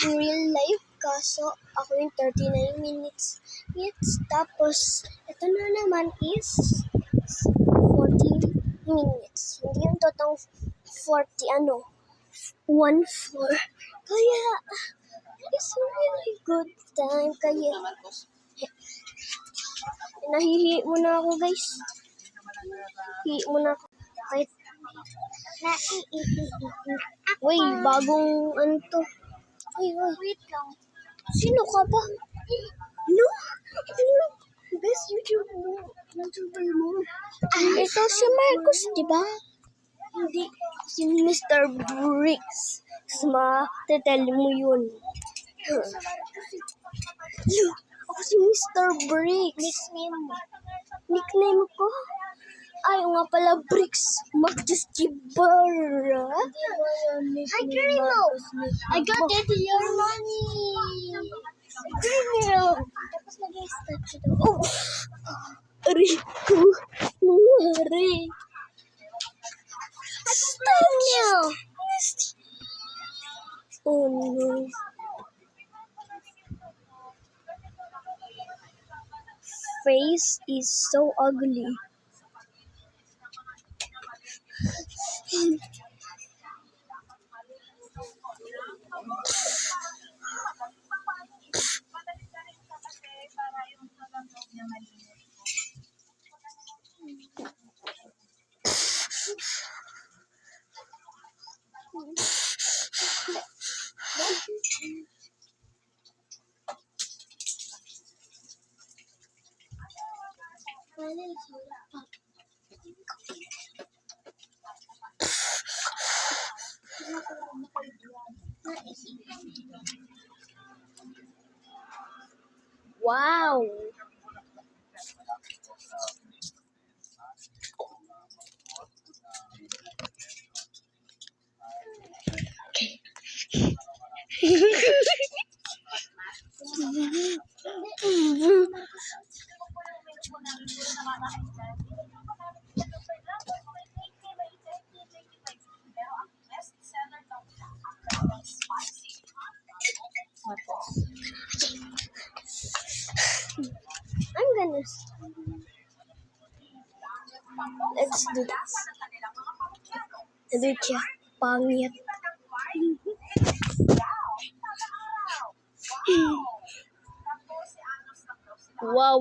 real life, kaso ako yung 39 minutes. Tapos, ito na naman is 40 minutes. Hindi yung totoong 40, 1-4. Kaya, it's a really good time. Kaya, nahihi muna ako, guys. Hihi muna ako. Kahit, Uy, bagong to. Uy. Wait lang. Sino ka ba? No? Best YouTuber mo. Ito si Marcos, di ba? Hindi. Si Mr. Bricks. Tetel mo yun. Look, ako si Mr. Bricks. Nickname ko? Ay, nga pala, Bricks. Magdisibara. Hi, Grimo! I got it to your money! Grimo! Tapos nag-statue daw. Oh! Rico! Nangyari! Statue! Oh no. Face is so ugly. Wow! I'm gonna. Let's do this. Lucha, pangit. Wow.